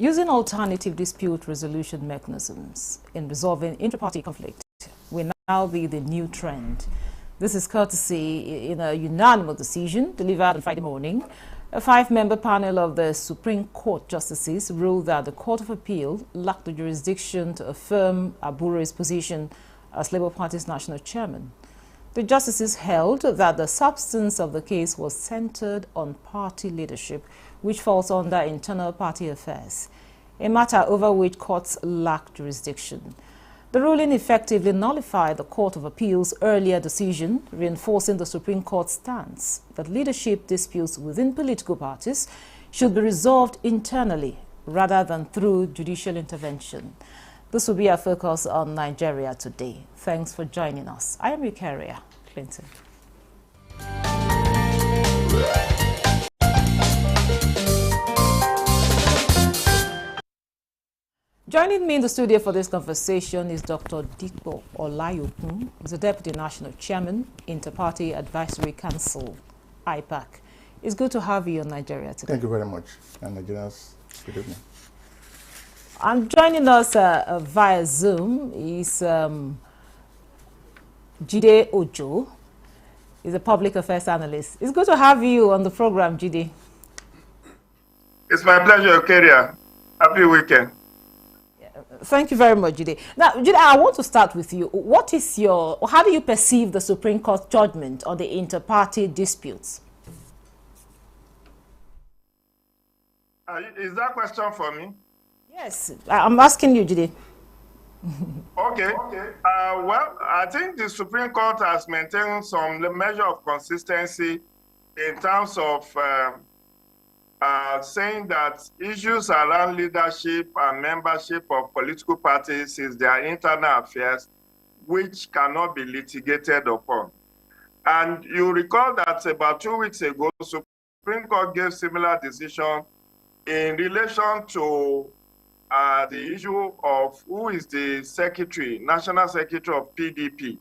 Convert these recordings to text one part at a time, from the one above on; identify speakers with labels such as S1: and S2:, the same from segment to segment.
S1: Using alternative dispute resolution mechanisms in resolving inter-party conflict will now be the new trend. This is courtesy in a unanimous decision delivered on Friday morning. A 5-member panel of the Supreme Court justices ruled that the Court of Appeal lacked the jurisdiction to affirm Abure's position as Labour Party's national chairman. The justices held that the substance of the case was centered on party leadership, which falls under internal party affairs, a matter over which courts lack jurisdiction. The ruling effectively nullified the Court of Appeal's earlier decision, reinforcing the Supreme Court's stance that leadership disputes within political parties should be resolved internally rather than through judicial intervention. This will be our focus on Nigeria today. Thanks for joining us. I am Eucharia Clinton. Joining me in the studio for this conversation is Dr. Dipo Olayokun, who's the Deputy National Chairman, Inter-Party Advisory Council, IPAC. It's good to have you in Nigeria today.
S2: Thank you very much. And Nigerians, good evening.
S1: And joining us via Zoom is Jide Ojo. He's a public affairs analyst. It's good to have you on the program, Jide.
S3: It's my pleasure, Eucharia. Happy weekend.
S1: Thank you very much, Jide. Now, Jide, I want to start with you. How do you perceive the Supreme Court judgment on the inter-party disputes?
S3: Is that question for me?
S1: Yes, I'm asking you, Jide.
S3: Okay. Well, I think the Supreme Court has maintained some measure of consistency in terms of saying that issues around leadership and membership of political parties is their internal affairs, which cannot be litigated upon. And you recall that about 2 weeks ago, the Supreme Court gave similar decision in relation to the issue of who is the secretary, national secretary of PDP.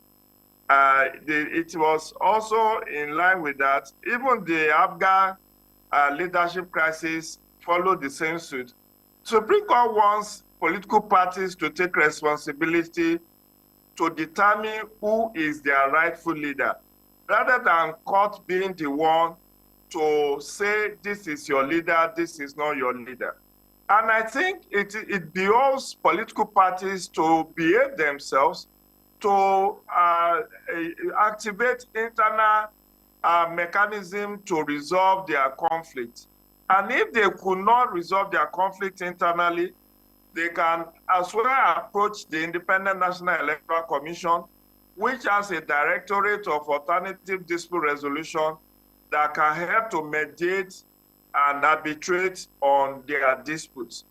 S3: It was also in line with that. Even the Afghan leadership crisis followed the same suit. Supreme Court wants political parties to take responsibility to determine who is their rightful leader, rather than court being the one to say this is your leader, this is not your leader. And I think it behoves political parties to behave themselves, to activate internal mechanism to resolve their conflict. And if they could not resolve their conflict internally, they can as well approach the Independent National Electoral Commission, which has a directorate of alternative dispute resolution that can help to mediate and arbitrate on their disputes.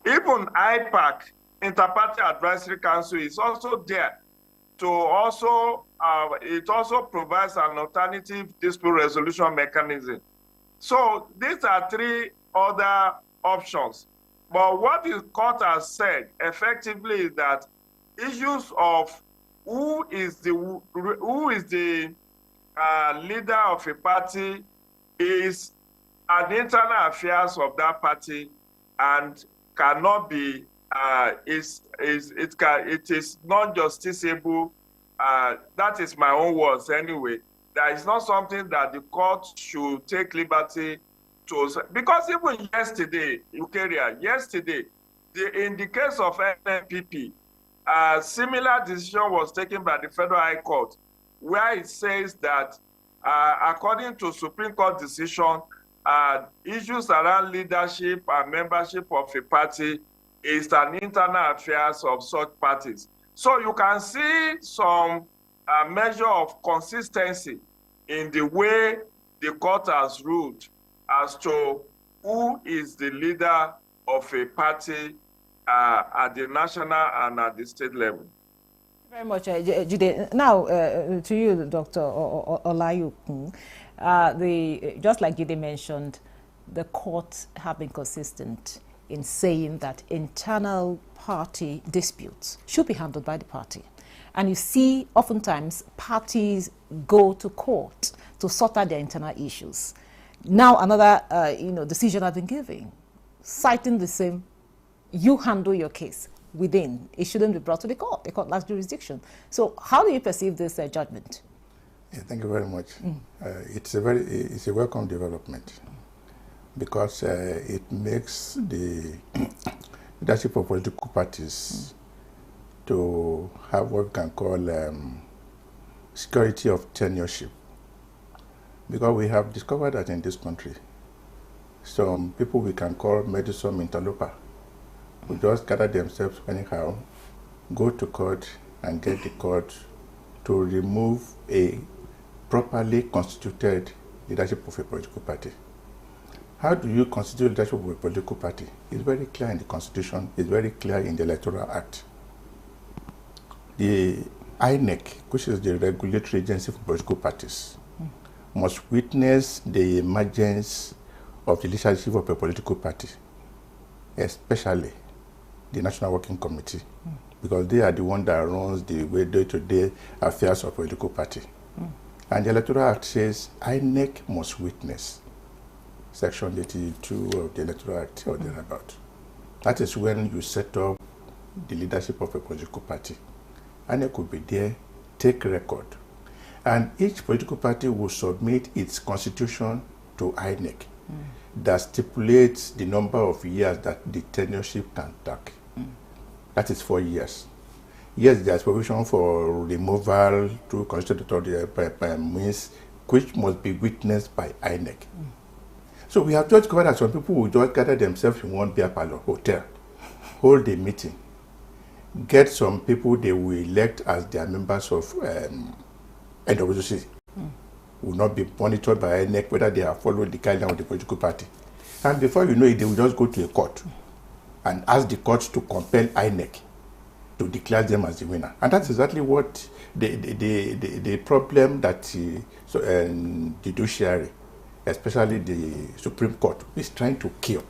S3: Even IPAC, Inter-Party Advisory Council, is also there to also, it also provides an alternative dispute resolution mechanism. So these are 3 other options. But what the court has said effectively is that issues of who is the leader of a party is an internal affairs of that party and cannot be it is not justiciable. That is my own words anyway. That is not something that the court should take liberty to, because even yesterday, Eucharia, in the case of NNPP, a similar decision was taken by the Federal High Court, where it says that according to Supreme Court decision, issues around leadership and membership of a party is an internal affairs of such parties. So you can see some measure of consistency in the way the court has ruled as to who is the leader of a party at the national and at the state level.
S1: Thank you very much, Jide. Now, to you, Dr. Olayokun, just like Jide mentioned, the courts have been consistent in saying that internal party disputes should be handled by the party. And you see, oftentimes, parties go to court to sort out their internal issues. Now, another decision has been given, citing the same you handle your case within. It shouldn't be brought to the court. The court lacks jurisdiction. So how do you perceive this judgment?
S2: Yeah, thank you very much. It's a welcome development because it makes the leadership of political parties to have what we can call security of tenureship. Because we have discovered that in this country, some people we can call meddlesome interloper who just gather themselves anyhow, go to court and get the court to remove a properly constituted leadership of a political party. How do you constitute leadership of a political party? It's very clear in the Constitution, it's very clear in the Electoral Act. The INEC, which is the regulatory agency for political parties, must witness the emergence of the leadership of a political party, especially the National Working Committee, because they are the one that runs the day-to-day affairs of a political party. And the Electoral Act says INEC must witness Section 82 of the Electoral Act or thereabout. That is when you set up the leadership of a political party. INEC will be there, take record. And each political party will submit its constitution to INEC that stipulates the number of years that the tenureship can take. That is 4 years. Yes, there is provision for removal through constitutional means, which must be witnessed by INEC. So we have just covered that some people will just gather themselves in one beer parlor, hotel, hold a meeting, get some people they will elect as their members of NWC, will not be monitored by INEC whether they have followed the guideline of the political party. And before you know it, they will just go to a court and ask the court to compel INEC to declare them as the winner. And that's exactly what the problem that the judiciary, especially the Supreme Court, is trying to kill.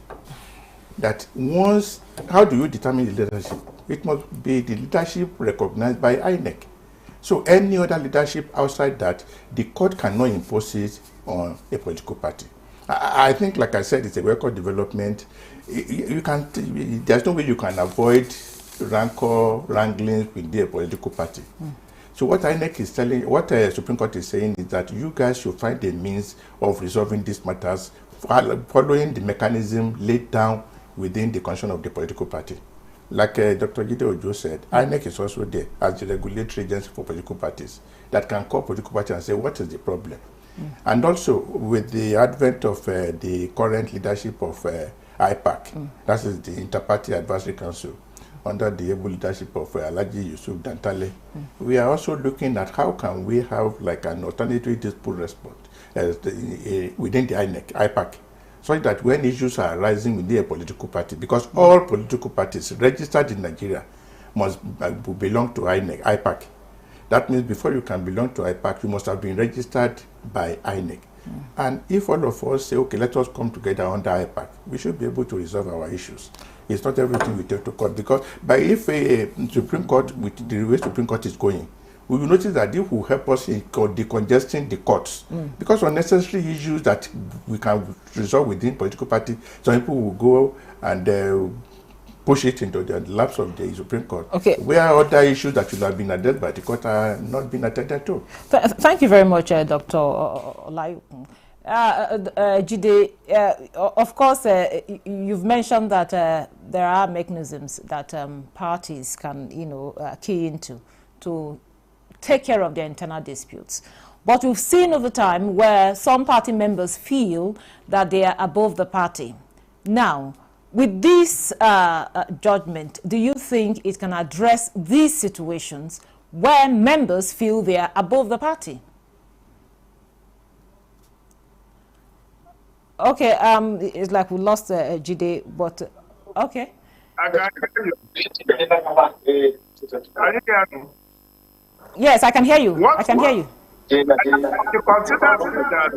S2: That once, how do you determine the leadership? It must be the leadership recognized by INEC. So any other leadership outside that, the court cannot impose it on a political party. I think, like I said, it's a record development. You can't, there's no way you can avoid rancor, wranglings within a political party. So what INEC is telling, what Supreme Court is saying is that you guys should find a means of resolving these matters following the mechanism laid down within the constitution of the political party. Like Dr. Jide Ojo said, INEC is also there as the regulatory agency for political parties that can call political parties and say, what is the problem? And also, with the advent of the current leadership of IPAC, that is the Inter-Party Advisory Council, under the able leadership of Alhaji Yusuf Dantale, we are also looking at how can we have like an alternative dispute response within the IPAC, so that when issues are arising within a political party, because all political parties registered in Nigeria must belong to IPAC. That means before you can belong to IPAC, you must have been registered by INEC. And if all of us say, okay, let us come together under IPAC, we should be able to resolve our issues. It's not everything we take to court, because if a Supreme Court, with the way Supreme Court is going, we will notice that this will help us in decongesting the courts. Because unnecessary issues that we can resolve within political party, some people will go and push it into the laps of the Supreme Court.
S1: Okay.
S2: Where other issues that should have been addressed by the court are not being attended to.
S1: Thank you very much, Dr. Olayokun. Jide, of course, you've mentioned that there are mechanisms that parties can, key into to take care of their internal disputes. But we've seen over time where some party members feel that they are above the party. Now, with this judgment, do you think it can address these situations where members feel they are above the party? Okay, it's like we lost Jide, but okay.
S3: I can hear you. Can you hear me?
S1: Yes, I can hear you. I can hear you.
S3: You consider that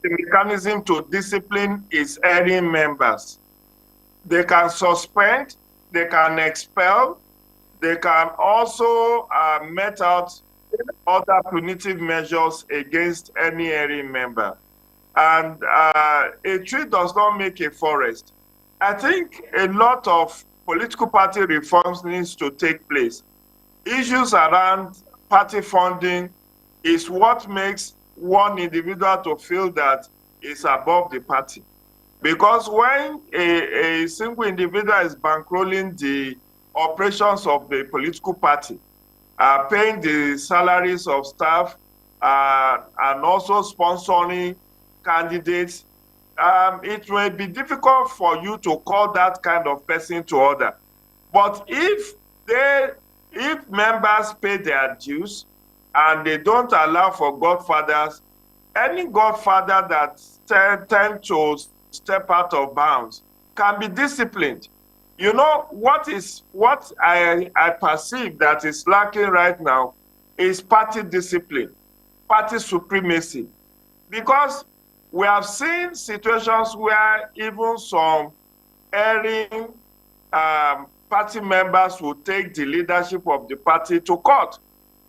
S3: the mechanism to discipline is erring members. They can suspend, they can expel, they can also met out other punitive measures against any erring member. And a tree does not make a forest. I think a lot of political party reforms needs to take place. Issues around party funding is what makes one individual to feel that is above the party. Because when a single individual is bankrolling the operations of the political party, paying the salaries of staff, and also sponsoring candidates, it will be difficult for you to call that kind of person to order. But if members pay their dues and they don't allow for godfathers, any godfather that tend to step out of bounds can be disciplined. You know, what I perceive that is lacking right now is party discipline, party supremacy. Because we have seen situations where even some erring party members will take the leadership of the party to court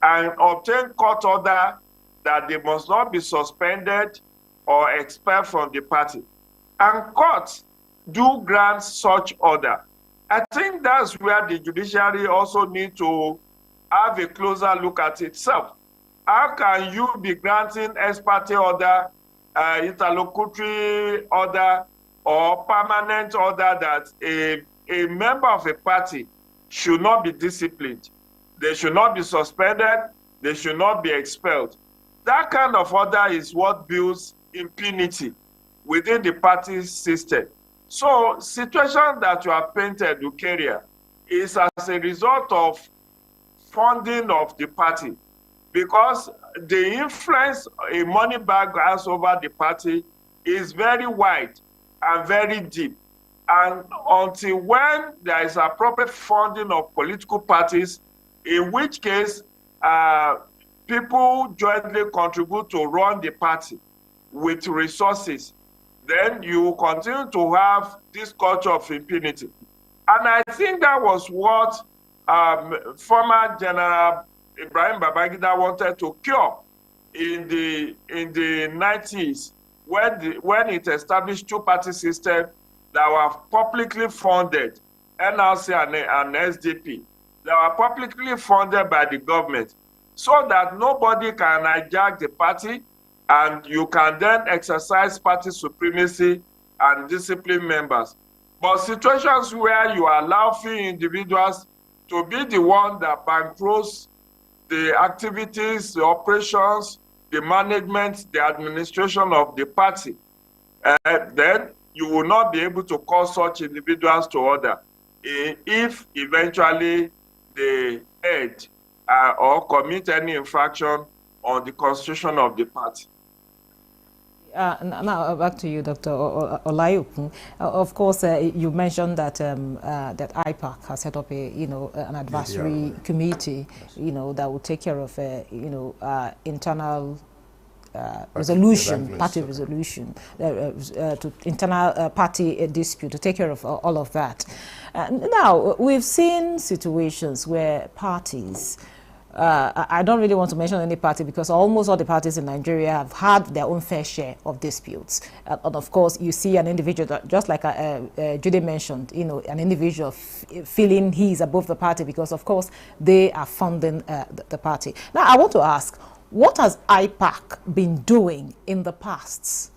S3: and obtain court order that they must not be suspended or expelled from the party. And courts do grant such order. I think that's where the judiciary also need to have a closer look at itself. How can you be granting ex parte order, interlocutory order, or permanent order that a member of a party should not be disciplined? They should not be suspended. They should not be expelled. That kind of order is what builds impunity within the party system. So, situation that you have painted, Ukeria, is as a result of funding of the party, because the influence a money bag has over the party is very wide and very deep. And until when there is appropriate funding of political parties, in which case people jointly contribute to run the party with resources, then you will continue to have this culture of impunity. And I think that was what former General Ibrahim Babangida wanted to cure in the 90s when it established two-party system that were publicly funded, NRC and SDP, that were publicly funded by the government, so that nobody can hijack the party, and you can then exercise party supremacy and discipline members. But situations where you allow few individuals to be the one that bankrolls the activities, the operations, the management, the administration of the party, then you will not be able to call such individuals to order if eventually they erred or commit any infraction on the constitution of the party.
S1: Now back to you, Dr. Olaikun. Of course, you mentioned that that IPAC has set up an advisory committee, that will take care of internal resolution, party resolution, to internal party dispute, to take care of all of that. Now we've seen situations where parties. I don't really want to mention any party because almost all the parties in Nigeria have had their own fair share of disputes. And of course, you see an individual, just like Judy mentioned, an individual feeling he's above the party because, of course, they are funding the party. Now, I want to ask, what has IPAC been doing in the past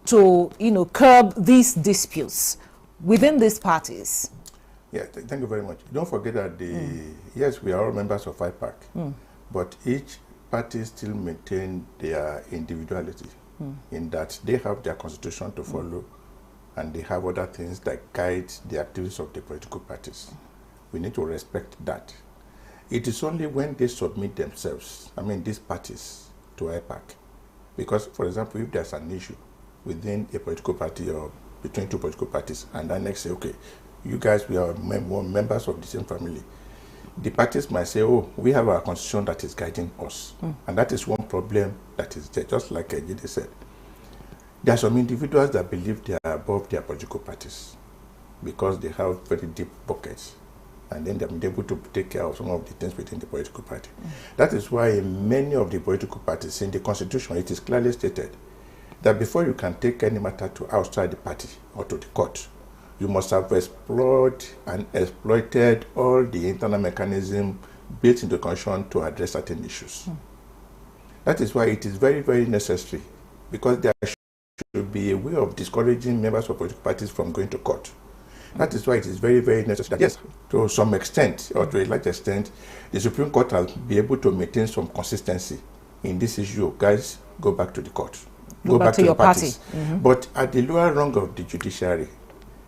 S1: to, curb these disputes within these parties?
S2: Yeah, thank you very much. Don't forget that yes, we are all members of IPAC, but each party still maintain their individuality in that they have their constitution to follow and they have other things that guide the activities of the political parties. We need to respect that. It is only when they submit themselves, these parties, to IPAC, because, for example, if there's an issue within a political party or between two political parties, and then next say, okay, you guys, we are members of the same family. The parties might say, oh, we have our constitution that is guiding us. And that is one problem that is there, just like Jide said. There are some individuals that believe they are above their political parties because they have very deep pockets. And then they're able to take care of some of the things within the political party. That is why in many of the political parties, in the constitution, it is clearly stated that before you can take any matter to outside the party or to the court, you must have explored and exploited all the internal mechanism built into the Constitution to address certain issues. That is why it is very, very necessary, because there should be a way of discouraging members of political parties from going to court. That is why it is very, very necessary that, yes, to some extent, or to a large extent, the Supreme Court will be able to maintain some consistency in this issue. Guys, go back to the court.
S1: Go back to your
S2: parties.
S1: party.
S2: But at the lower rung of the judiciary,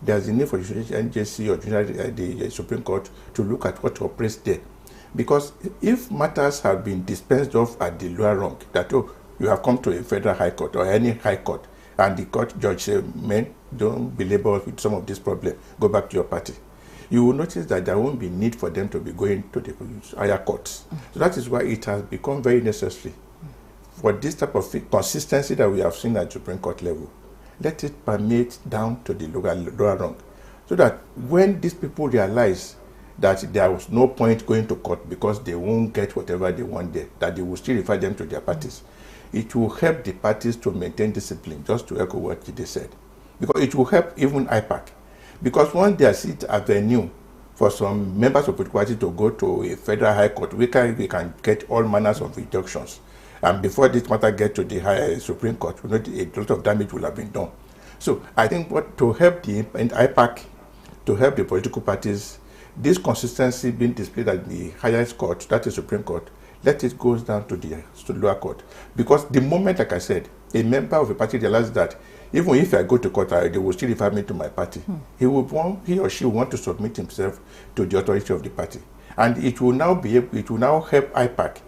S2: there's a need for the judicial agency or the Supreme Court to look at what operates there. Because if matters have been dispensed of at the lower rung, that, oh, you have come to a federal high court or any high court, and the court judge says, men, don't belabor us with some of this problem, go back to your party, you will notice that there won't be need for them to be going to the higher courts. So that is why it has become very necessary for this type of consistency that we have seen at Supreme Court level. Let it permeate down to the lower rung, so that when these people realize that there was no point going to court because they won't get whatever they want there, that they will still refer them to their parties. It will help the parties to maintain discipline, just to echo what they said. Because it will help even IPAC. Because once there is avenue for some members of the party to go to a federal high court, we can get all manners of reductions. And before this matter gets to the Supreme Court, a lot of damage will have been done. So I think to help the IPAC, to help the political parties, this consistency being displayed at the highest court, that is Supreme Court, let it go down to the lower court. Because the moment, like I said, a member of a party realizes that even if I go to court, they will still refer me to my party, he or she will want to submit himself to the authority of the party. And it will now help IPAC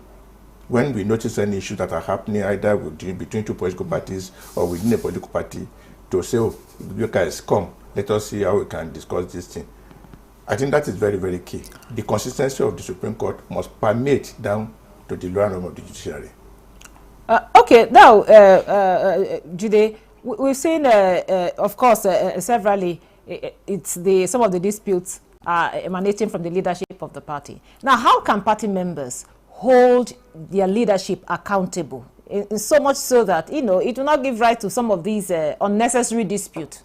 S2: when we notice any issues that are happening either between two political parties or within a political party, to say, oh, you guys, come, let us see how we can discuss this thing. I think that is very, very key. The consistency of the Supreme Court must permeate down to the lower realm of the judiciary.
S1: Okay, now, Jide, we've seen, of course, severally, some of the disputes are emanating from the leadership of the party. Now, how can party members hold their leadership accountable, in so much so that, it will not give rise to some of these unnecessary disputes?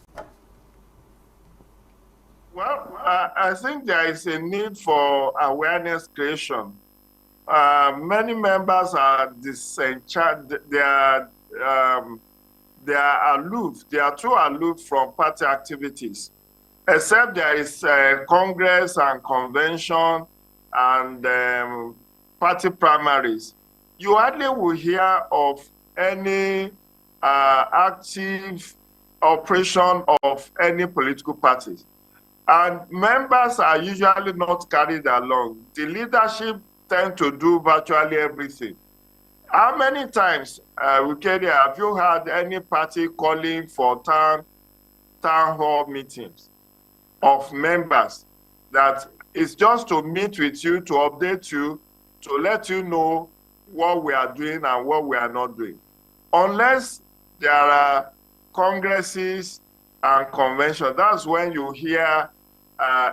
S3: Well, I think there is a need for awareness creation. Many members are disenchanted. They are aloof. They are too aloof from party activities. Except there is Congress and convention and party primaries. You hardly will hear of any active operation of any political parties. And members are usually not carried along. The leadership tend to do virtually everything. How many times, Wukeria, have you had any party calling for town hall meetings of members that is just to meet with you, to update you, to let you know what we are doing and what we are not doing? Unless there are congresses and convention, that's when you hear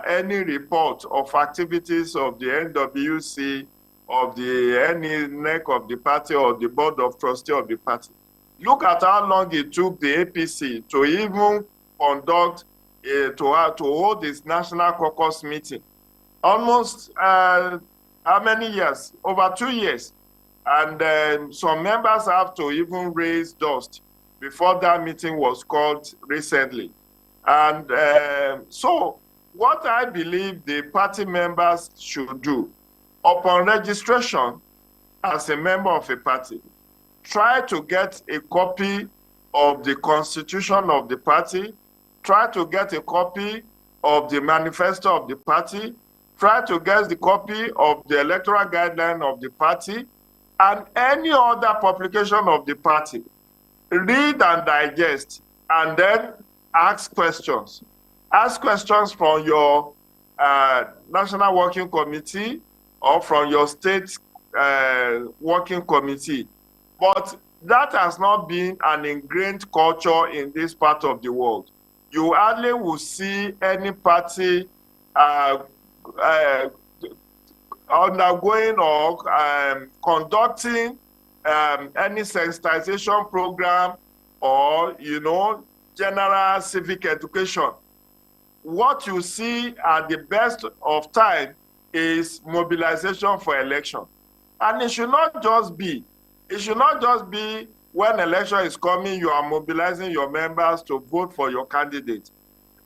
S3: any report of activities of the NWC, of any neck of the party or the board of trustees of the party. Look at how long it took the APC to even conduct, to hold this national caucus meeting. Almost, how many years? Over 2 years. And some members have to even raise dust before that meeting was called recently. And so what I believe the party members should do, upon registration as a member of a party, try to get a copy of the constitution of the party, try to get a copy of the manifesto of the party, try to get the copy of the electoral guideline of the party, and any other publication of the party. Read and digest, and then ask questions. Ask questions from your National Working Committee or from your state working committee. But that has not been an ingrained culture in this part of the world. You hardly will see any party undergoing or conducting any sensitization program or, general civic education what you see at the best of time is mobilization for election. And it should not just be when election is coming, you are mobilizing your members to vote for your candidate.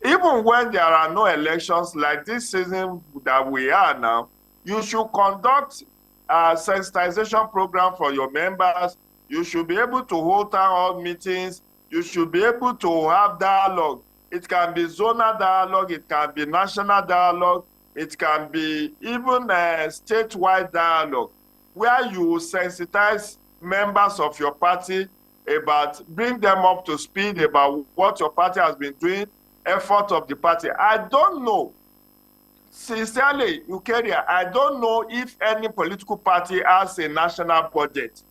S3: Even when there are no elections like this season that we are now, you should conduct a sensitization program for your members. You should be able to hold town hall meetings. You should be able to have dialogue. It can be zonal dialogue. It can be national dialogue. It can be even a statewide dialogue where you sensitize members of your party bring them up to speed about what your party has been doing, effort of the party. I don't know, sincerely, Eukeria, I don't know if any political party has a national budget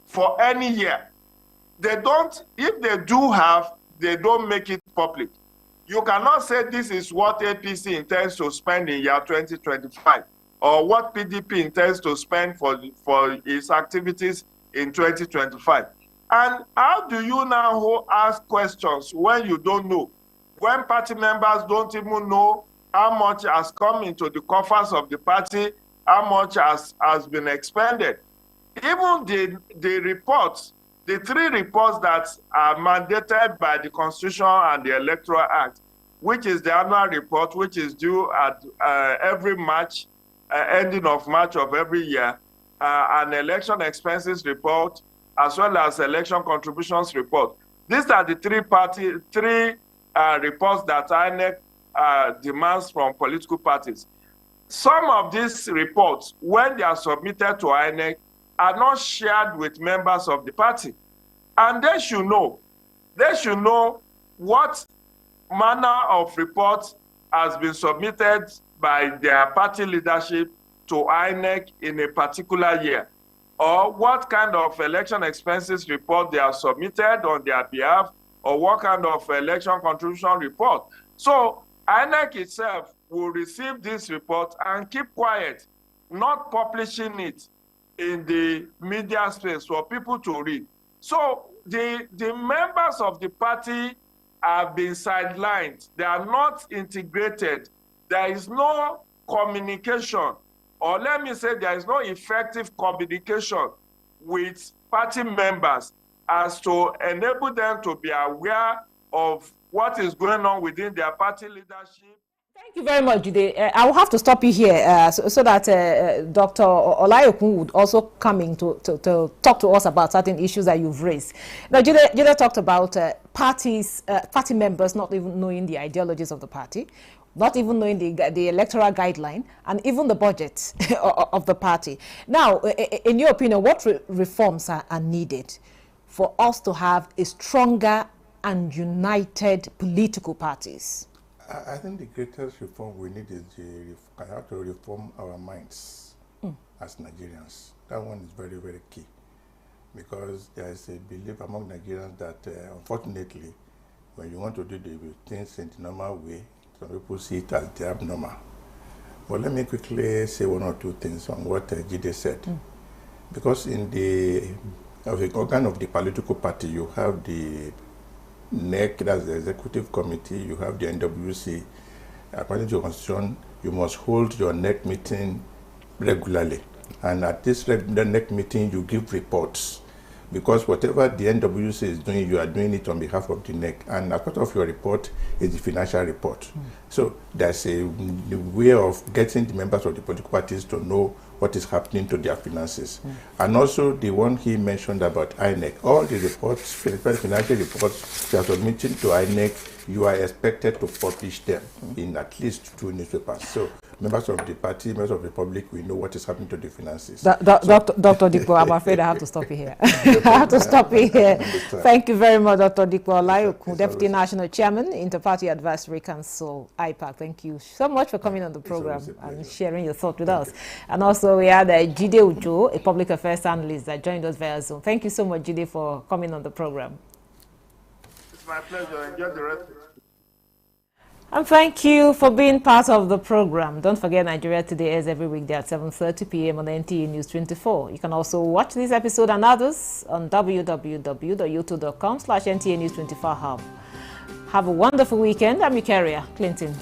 S3: for any year. They don't, if they do have, they don't make it public. You cannot say this is what APC intends to spend in year 2025 or what PDP intends to spend for its activities in 2025. And how do you now ask questions when you don't know? When party members don't even know how much has come into the coffers of the party, how much has been expended. Even the reports, the three reports that are mandated by the Constitution and the Electoral Act, which is the annual report, which is due at every March, ending of March of every year, an election expenses report, as well as election contributions report. These are the three reports that INEC demands from political parties. Some of these reports, when they are submitted to INEC, are not shared with members of the party. And they should know what manner of report has been submitted by their party leadership to INEC in a particular year, or what kind of election expenses report they have submitted on their behalf, or what kind of election contribution report. So INEC itself will receive this report and keep quiet, not publishing it in the media space for people to read. So the members of the party have been sidelined. They are not integrated. There is no communication, or let me say there is no effective communication with party members as to enable them to be aware of what is going on within their party leadership.
S1: Thank you very much, Jide. I will have to stop you here so that Dr. Olayokun would also come in to talk to us about certain issues that you've raised. Now, Jide talked about party members not even knowing the ideologies of the party, not even knowing the electoral guideline, and even the budget of the party. Now, in your opinion, what reforms are needed for us to have a stronger and united political parties?
S2: I think the greatest reform we need is to reform our minds as Nigerians. That one is very, very key, because there is a belief among Nigerians that unfortunately, when you want to do the things in the normal way, some people see it as the abnormal. But let me quickly say one or two things on what Jide said. Because in the organ of the political party, you have the NEC, that's the executive committee, you have the NWC. According to your constitution, you must hold your NEC meeting regularly. And at this NEC meeting, you give reports. Because whatever the NWC is doing, you are doing it on behalf of the NEC. And a part of your report is the financial report. So there's a way of getting the members of the political parties to know what is happening to their finances. And also the one he mentioned about INEC, all the reports, financial reports you are submitting to INEC, you are expected to publish them in at least 2 newspapers. So members of the party, members of the public, we know what is happening to the finances.
S1: Dr. Dikpo, I'm afraid I have to stop you here. I have to stop you here. Thank you very much, Dr. Dikpo Olayokun, Deputy National Chairman, Interparty Advisory Council, IPAC. Thank you so much for coming on the program and sharing your thoughts with us. And also we had Jide Ujo, a public affairs analyst that joined us via Zoom. Thank you so much, Jide, for coming on the program.
S3: It's my pleasure. Enjoy the rest.
S1: And thank you for being part of the program. Don't forget, Nigeria Today airs every weekday at 7:30 p.m. on NTA News 24. You can also watch this episode and others on www.youtube.com/NTA News 24 Hub. Have a wonderful weekend. I'm Eucharia Clinton.